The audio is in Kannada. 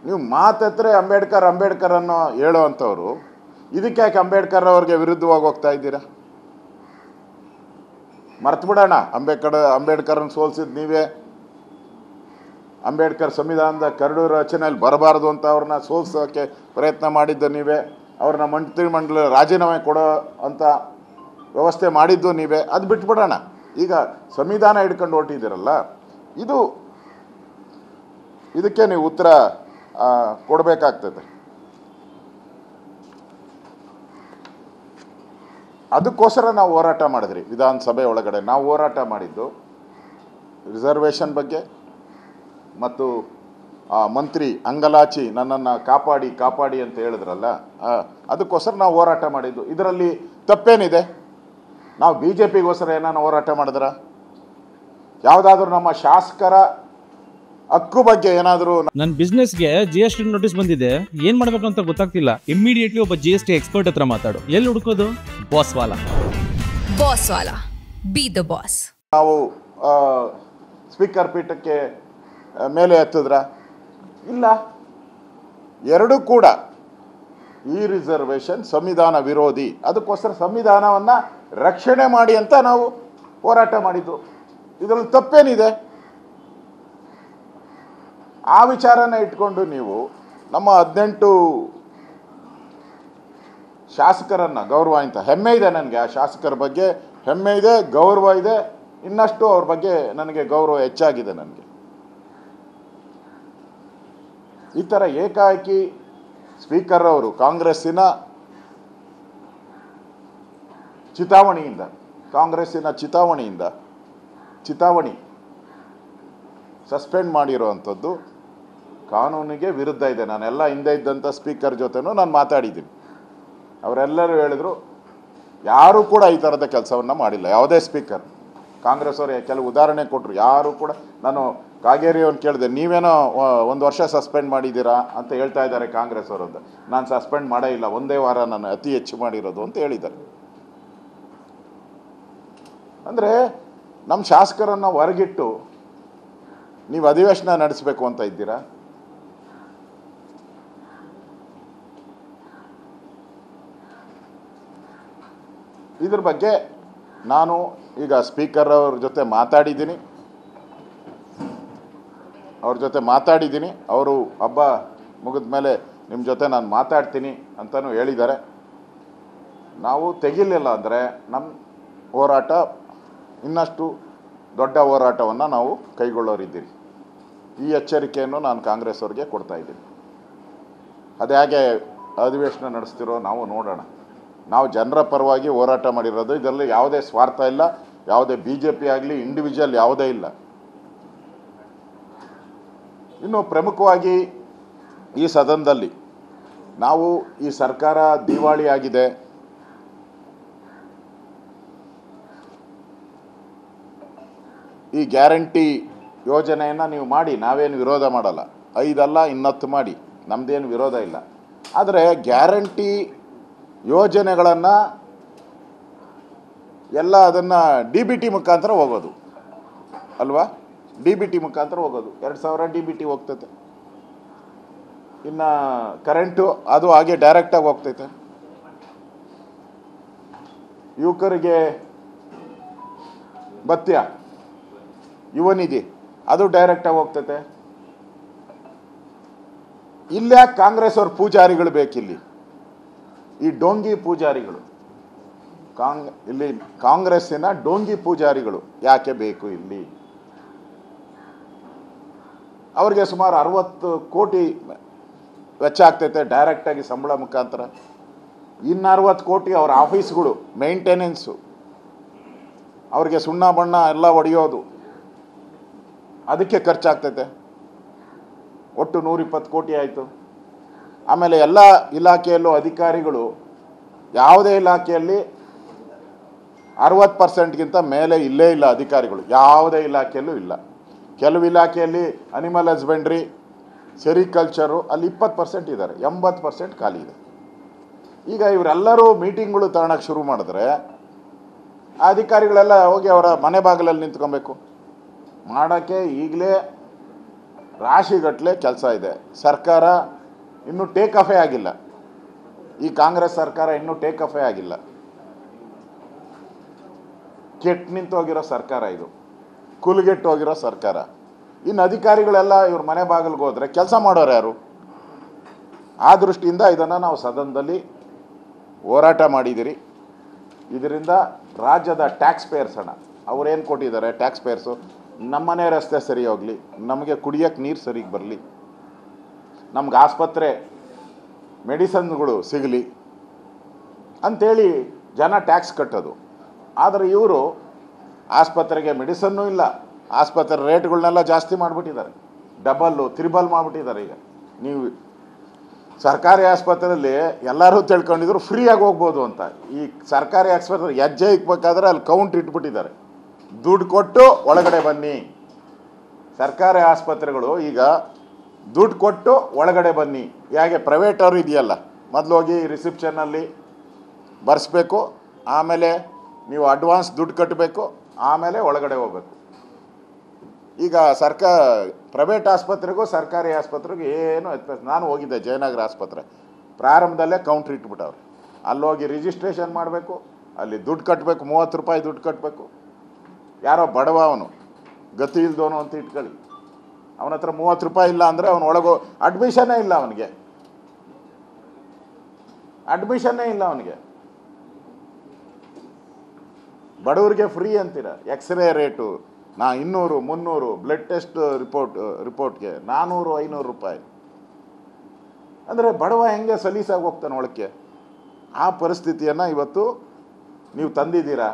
ನೀವು ಮಾತತ್ರ ಅಂಬೇಡ್ಕರ್ ಅಂಬೇಡ್ಕರ್ ಅನ್ನೋ ಹೇಳೋವಂಥವ್ರು ಇದಕ್ಕೆ ಯಾಕೆ ಅಂಬೇಡ್ಕರ್ ಅವ್ರಿಗೆ ವಿರುದ್ಧವಾಗಿ ಹೋಗ್ತಾ ಇದ್ದೀರಾ? ಮರ್ತು ಬಿಡೋಣ, ಅಂಬೇಡ್ಕರ್ನ ಸೋಲ್ಸಿದ್ದು ನೀವೇ. ಅಂಬೇಡ್ಕರ್ ಸಂವಿಧಾನದ ಕರಡು ರಚನೆಯಲ್ಲಿ ಬರಬಾರ್ದು ಅಂತ ಅವ್ರನ್ನ ಸೋಲ್ಸೋಕ್ಕೆ ಪ್ರಯತ್ನ ಮಾಡಿದ್ದು ನೀವೇ. ಅವ್ರನ್ನ ಮಂತ್ರಿಮಂಡಲ ರಾಜೀನಾಮೆ ಕೊಡೋ ಅಂತ ವ್ಯವಸ್ಥೆ ಮಾಡಿದ್ದು ನೀವೇ. ಅದು ಬಿಟ್ಬಿಡೋಣ. ಈಗ ಸಂವಿಧಾನ ಹಿಡ್ಕೊಂಡು ಹೊರಟಿದ್ದೀರಲ್ಲ, ಇದಕ್ಕೆ ನೀವು ಉತ್ತರ ಕೊಡಬೇಕಾಗ್ತದೆ. ಅದಕ್ಕೋಸ್ಕರ ನಾವು ಹೋರಾಟ ಮಾಡಿದ್ರಿ. ವಿಧಾನಸಭೆ ಒಳಗಡೆ ನಾವು ಹೋರಾಟ ಮಾಡಿದ್ದು ರಿಸರ್ವೇಷನ್ ಬಗ್ಗೆ ಮತ್ತು ಮಂತ್ರಿ ಅಂಗಲಾಚಿ ನನ್ನನ್ನು ಕಾಪಾಡಿ ಅಂತ ಹೇಳಿದ್ರಲ್ಲ, ಅದಕ್ಕೋಸ್ಕರ ನಾವು ಹೋರಾಟ ಮಾಡಿದ್ದು. ಇದರಲ್ಲಿ ತಪ್ಪೇನಿದೆ? ನಾವು ಬಿ ಜೆ ಪಿಗೋಸ್ಕರ ಏನಾರು ಹೋರಾಟ ಮಾಡಿದ್ರ? ಯಾವುದಾದ್ರೂ ನಮ್ಮ ಶಾಸಕರ ಹಕ್ಕು ಬಗ್ಗೆ ಏನಾದರೂ? ನನ್ನ ಬಿಸ್ನೆಸ್ಗೆ GST ನೋಟಿಸ್ ಬಂದಿದೆ, ಏನ್ ಮಾಡ್ಬೇಕು ಅಂತ ಗೊತ್ತಾಗ್ತಿಲ್ಲ. ಇಮಿಡಿಯೇಟ್ಲಿ ಒಬ್ಬ GST ಎಕ್ಸ್ಪರ್ಟ್ ಹತ್ರ ಮಾತಾಡು. ಎಲ್ಲಿ ಹುಡುಕೋದು? ಬಾಸ್ ವಾಲಾ ಬಿ ದ ಬಾಸ್. ನಾವು ಸ್ಪೀಕರ್ ಪೀಠಕ್ಕೆ ಮೇಲೆ ಎತ್ತಿದ್ರ? ಇಲ್ಲ. ಎರಡೂ ಕೂಡ ಈ ರಿಸರ್ವೇಷನ್ ಸಂವಿಧಾನ ವಿರೋಧಿ. ಅದಕ್ಕೋಸ್ಕರ ಸಂವಿಧಾನವನ್ನು ರಕ್ಷಣೆ ಮಾಡಿ ಅಂತ ನಾವು ಹೋರಾಟ ಮಾಡಿದ್ದು. ಇದರಲ್ಲಿ ತಪ್ಪೇನಿದೆ? ಆ ವಿಚಾರನ ಇಟ್ಕೊಂಡು ನೀವು ನಮ್ಮ 18 ಶಾಸಕರನ್ನು ಗೌರವ ಅಂತ ಹೆಮ್ಮೆ ಇದೆ ನನಗೆ. ಆ ಶಾಸಕರ ಬಗ್ಗೆ ಹೆಮ್ಮೆ ಇದೆ, ಗೌರವ ಇದೆ. ಇನ್ನಷ್ಟು ಅವ್ರ ಬಗ್ಗೆ ನನಗೆ ಗೌರವ ಹೆಚ್ಚಾಗಿದೆ. ನನಗೆ ಈ ಥರ ಏಕಾಏಕಿ ಸ್ಪೀಕರ್ ಅವರು ಕಾಂಗ್ರೆಸ್ಸಿನ ಚಿತಾವಣಿ ಸಸ್ಪೆಂಡ್ ಮಾಡಿರೋವಂಥದ್ದು ಕಾನೂನಿಗೆ ವಿರುದ್ಧ ಇದೆ. ನಾನೆಲ್ಲ ಹಿಂದೆ ಇದ್ದಂಥ ಸ್ಪೀಕರ್ ಜೊತೆನೂ ನಾನು ಮಾತಾಡಿದ್ದೀನಿ. ಅವರೆಲ್ಲರೂ ಹೇಳಿದ್ರು ಯಾರೂ ಕೂಡ ಈ ಥರದ ಕೆಲಸವನ್ನು ಮಾಡಿಲ್ಲ. ಯಾವುದೇ ಸ್ಪೀಕರ್, ಕಾಂಗ್ರೆಸ್ ಅವರು ಕೆಲವು ಉದಾಹರಣೆ ಕೊಟ್ಟರು. ಯಾರೂ ಕೂಡ, ನಾನು ಕಾಗೇರಿಯವ್ನು ಕೇಳಿದೆ, ನೀವೇನೋ 1 ವರ್ಷ ಸಸ್ಪೆಂಡ್ ಮಾಡಿದ್ದೀರಾ ಅಂತ ಹೇಳ್ತಾ ಇದ್ದಾರೆ ಕಾಂಗ್ರೆಸ್ ಅವರು ಅಂತ. ನಾನು ಸಸ್ಪೆಂಡ್ ಮಾಡೇ ಇಲ್ಲ, ಒಂದೇ ವಾರ ನಾನು ಅತಿ ಹೆಚ್ಚು ಮಾಡಿರೋದು ಅಂತ ಹೇಳಿದ್ದಾರೆ. ಅಂದರೆ ನಮ್ಮ ಶಾಸಕರನ್ನು ಹೊರಗಿಟ್ಟು ನೀವು ಅಧಿವೇಶನ ನಡೆಸಬೇಕು ಅಂತ ಇದ್ದೀರಾ? ಇದ್ರ ಬಗ್ಗೆ ನಾನು ಈಗ ಸ್ಪೀಕರ್ ಅವ್ರ ಜೊತೆ ಮಾತಾಡಿದ್ದೀನಿ. ಅವರು ಹಬ್ಬ ಮುಗಿದ ಮೇಲೆ ನಿಮ್ಮ ಜೊತೆ ನಾನು ಮಾತಾಡ್ತೀನಿ ಅಂತಲೂ ಹೇಳಿದ್ದಾರೆ. ನಾವು ತೆಗಿಲಿಲ್ಲ ಅಂದರೆ ನಮ್ಮ ಹೋರಾಟ ಇನ್ನಷ್ಟು ದೊಡ್ಡ ಹೋರಾಟವನ್ನು ನಾವು ಕೈಗೊಳ್ಳೋರಿದ್ದೀರಿ. ಈ ಎಚ್ಚರಿಕೆಯನ್ನು ನಾನು ಕಾಂಗ್ರೆಸ್ ಅವ್ರಿಗೆ ಕೊಡ್ತಾ ಇದ್ದೀನಿ. ಅದು ಹೇಗೆ ಅಧಿವೇಶನ ನಡೆಸ್ತಿರೋ ನಾವು ನೋಡೋಣ. ನಾವು ಜನರ ಪರವಾಗಿ ಹೋರಾಟ ಮಾಡಿರೋದು. ಇದರಲ್ಲಿ ಯಾವುದೇ ಸ್ವಾರ್ಥ ಇಲ್ಲ, ಯಾವುದೇ BJP ಆಗಲಿ ಇಂಡಿವಿಜುವಲ್ ಯಾವುದೇ ಇಲ್ಲ. ಇನ್ನು ಪ್ರಮುಖವಾಗಿ ಈ ಸದನದಲ್ಲಿ ನಾವು ಈ ಸರ್ಕಾರ ದಿವಾಳಿ ಆಗಿದೆ, ಈ ಗ್ಯಾರಂಟಿ ಯೋಜನೆಯನ್ನು ನೀವು ಮಾಡಿ, ನಾವೇನು ವಿರೋಧ ಮಾಡಲ್ಲ. 5 ಅಲ್ಲ 10 ಮಾಡಿ, ನಮ್ಮದೇನು ವಿರೋಧ ಇಲ್ಲ. ಆದರೆ ಗ್ಯಾರಂಟಿ ಯೋಜನೆಗಳನ್ನು ಎಲ್ಲ ಅದನ್ನು DBT ಮುಖಾಂತರ ಹೋಗೋದು ಅಲ್ವಾ? DBT ಮುಖಾಂತರ ಹೋಗೋದು. 2000 DBT ಹೋಗ್ತೈತೆ. ಇನ್ನು ಕರೆಂಟು ಅದು ಹಾಗೆ ಡೈರೆಕ್ಟಾಗಿ ಹೋಗ್ತೈತೆ. ಯುವಕರಿಗೆ ಭತ್ಯ, ಯುವ ನಿಧಿ, ಅದು ಡೈರೆಕ್ಟಾಗಿ ಹೋಗ್ತೈತೆ. ಇಲ್ಯಾಕೆ ಕಾಂಗ್ರೆಸ್ ಅವ್ರ ಪೂಜಾರಿಗಳು ಬೇಕಿಲ್ಲಿ? ಈ ಡೋಂಗಿ ಪೂಜಾರಿಗಳು, ಇಲ್ಲಿ ಕಾಂಗ್ರೆಸ್ಸಿನ ಡೋಂಗಿ ಪೂಜಾರಿಗಳು ಯಾಕೆ ಬೇಕು ಇಲ್ಲಿ? ಅವ್ರಿಗೆ ಸುಮಾರು 60 ಕೋಟಿ ವೆಚ್ಚ ಆಗ್ತೈತೆ ಡೈರೆಕ್ಟಾಗಿ ಸಂಬಳ ಮುಖಾಂತರ. ಇನ್ನು 60 ಕೋಟಿ ಅವ್ರ ಆಫೀಸ್ಗಳು ಮೇಂಟೆನೆನ್ಸು, ಅವ್ರಿಗೆ ಸುಣ್ಣ ಬಣ್ಣ ಎಲ್ಲ ಹೊಡೆಯೋದು, ಅದಕ್ಕೆ ಖರ್ಚಾಗ್ತೈತೆ. ಒಟ್ಟು 120 ಕೋಟಿ ಆಯಿತು. ಆಮೇಲೆ ಎಲ್ಲ ಇಲಾಖೆಯಲ್ಲೂ ಅಧಿಕಾರಿಗಳು, ಯಾವುದೇ ಇಲಾಖೆಯಲ್ಲಿ 60%ಗಿಂತ ಮೇಲೆ ಇಲ್ಲೇ ಇಲ್ಲ ಅಧಿಕಾರಿಗಳು, ಯಾವುದೇ ಇಲಾಖೆಯಲ್ಲೂ ಇಲ್ಲ. ಕೆಲವು ಇಲಾಖೆಯಲ್ಲಿ ಅನಿಮಲ್ ಹಸ್ಬೆಂಡ್ರಿ, ಸೆರಿಕಲ್ಚರು, ಅಲ್ಲಿ 20% ಇದ್ದಾರೆ, 80% ಖಾಲಿ ಇದೆ. ಈಗ ಇವರೆಲ್ಲರೂ ಮೀಟಿಂಗ್ಗಳು ತಗೊಳಕ್ಕೆ ಶುರು ಮಾಡಿದ್ರೆ ಆ ಅಧಿಕಾರಿಗಳೆಲ್ಲ ಹೋಗಿ ಅವರ ಮನೆ ಬಾಗಿಲಲ್ಲಿ ನಿಂತ್ಕೊಬೇಕು. ಮಾಡೋಕ್ಕೆ ಈಗಲೇ ರಾಶಿಗಟ್ಟಲೆ ಕೆಲಸ ಇದೆ. ಸರ್ಕಾರ ಇನ್ನೂ ಟೇಕ್ ಆಫೇ ಆಗಿಲ್ಲ. ಈ ಕಾಂಗ್ರೆಸ್ ಸರ್ಕಾರ ಇನ್ನೂ ಟೇಕ್ ಆಫೇ ಆಗಿಲ್ಲ. ಕೆಟ್ಟು ನಿಂತೋಗಿರೋ ಸರ್ಕಾರ ಇದು, ಕುಲುಗೆಟ್ಟು ಹೋಗಿರೋ ಸರ್ಕಾರ. ಇನ್ನು ಅಧಿಕಾರಿಗಳೆಲ್ಲ ಇವ್ರ ಮನೆ ಬಾಗಿಲಿಗೆ ಹೋದರೆ ಕೆಲಸ ಮಾಡೋರು ಯಾರು? ಆ ದೃಷ್ಟಿಯಿಂದ ಇದನ್ನು ನಾವು ಸದನದಲ್ಲಿ ಹೋರಾಟ ಮಾಡಿದ್ದೀರಿ. ಇದರಿಂದ ರಾಜ್ಯದ ಟ್ಯಾಕ್ಸ್ ಪೇಯರ್ಸ್ ಹಣ ಅವ್ರೇನು ಕೊಟ್ಟಿದ್ದಾರೆ, ಟ್ಯಾಕ್ಸ್ ಪೇಯರ್ಸು ನಮ್ಮನೆ ರಸ್ತೆ ಸರಿ ಹೋಗಲಿ, ನಮಗೆ ಕುಡಿಯೋಕ್ಕೆ ನೀರು ಸರಿಗೆ ಬರಲಿ, ನಮ್ಗೆ ಆಸ್ಪತ್ರೆ ಮೆಡಿಸನ್ಗಳು ಸಿಗಲಿ ಅಂಥೇಳಿ ಜನ ಟ್ಯಾಕ್ಸ್ ಕಟ್ಟೋದು. ಆದರೆ ಇವರು ಆಸ್ಪತ್ರೆಗೆ ಮೆಡಿಸನ್ನೂ ಇಲ್ಲ, ಆಸ್ಪತ್ರೆ ರೇಟ್ಗಳನ್ನೆಲ್ಲ ಜಾಸ್ತಿ ಮಾಡಿಬಿಟ್ಟಿದ್ದಾರೆ, ಡಬಲ್ಲು ತ್ರಿಬಲ್ ಮಾಡಿಬಿಟ್ಟಿದ್ದಾರೆ. ಈಗ ನೀವು ಸರ್ಕಾರಿ ಆಸ್ಪತ್ರೆಯಲ್ಲಿ ಎಲ್ಲರೂ ತಿಳ್ಕೊಂಡಿದ್ರು ಫ್ರೀಯಾಗಿ ಹೋಗ್ಬೋದು ಅಂತ. ಈ ಸರ್ಕಾರಿ ಆಸ್ಪತ್ರೆ ಹೆಜ್ಜೆ ಇಕ್ಬೇಕಾದ್ರೆ ಅಲ್ಲಿ ಕೌಂಟ್ ಇಟ್ಬಿಟ್ಟಿದ್ದಾರೆ, ದುಡ್ಡು ಕೊಟ್ಟು ಒಳಗಡೆ ಬನ್ನಿ. ಸರ್ಕಾರಿ ಆಸ್ಪತ್ರೆಗಳು ಈಗ ದುಡ್ಡು ಕೊಟ್ಟು ಒಳಗಡೆ ಬನ್ನಿ. ಹೇಗೆ ಪ್ರೈವೇಟ್ ಅವರು ಇದೆಯಲ್ಲ, ಮೊದಲು ಹೋಗಿ ರಿಸೆಪ್ಷನ್ನಲ್ಲಿ ಬರೆಸ್ಬೇಕು, ಆಮೇಲೆ ನೀವು ಅಡ್ವಾನ್ಸ್ ದುಡ್ಡು ಕಟ್ಟಬೇಕು, ಆಮೇಲೆ ಒಳಗಡೆ ಹೋಗ್ಬೇಕು. ಈಗ ಪ್ರೈವೇಟ್ ಆಸ್ಪತ್ರೆಗೂ ಸರ್ಕಾರಿ ಆಸ್ಪತ್ರೆಗೂ ಏನು ವ್ಯತ್ಯಾಸ. ನಾನು ಹೋಗಿದ್ದೆ ಜಯನಗರ ಆಸ್ಪತ್ರೆ, ಪ್ರಾರಂಭದಲ್ಲೇ ಕೌಂಟ್ರ್ ಇಟ್ಬಿಟ್ಟವ್ರು. ಅಲ್ಲೋಗಿ ರಿಜಿಸ್ಟ್ರೇಷನ್ ಮಾಡಬೇಕು, ಅಲ್ಲಿ ದುಡ್ಡು ಕಟ್ಟಬೇಕು, 30 ರೂಪಾಯಿ ದುಡ್ಡು ಕಟ್ಟಬೇಕು. ಯಾರೋ ಬಡವ ಅವನು, ಗತಿ ಇಲ್ದವನು ಅಂತ ಇಟ್ಕೊಳ್ಳಿ, ಅವನ ಹತ್ರ 30 ರೂಪಾಯಿ ಇಲ್ಲ ಅಂದರೆ ಅವನು ಒಳಗೋ ಅಡ್ಮಿಷನ್ನೇ ಇಲ್ಲ, ಅವನಿಗೆ ಅಡ್ಮಿಷನ್ನೇ ಇಲ್ಲ. ಅವನಿಗೆ ಬಡವರಿಗೆ ಫ್ರೀ ಅಂತೀರ. ಎಕ್ಸ್ರೇ ರೇಟು 200, 300, ಬ್ಲಡ್ ಟೆಸ್ಟ್ ರಿಪೋರ್ಟ್ಗೆ 400, 500 ರೂಪಾಯಿ. ಅಂದರೆ ಬಡವ ಹೆಂಗೆ ಸಲೀಸಾಗಿ ಹೋಗ್ತಾನೆ ಒಳಕ್ಕೆ? ಆ ಪರಿಸ್ಥಿತಿಯನ್ನು ಇವತ್ತು ನೀವು ತಂದಿದ್ದೀರಾ.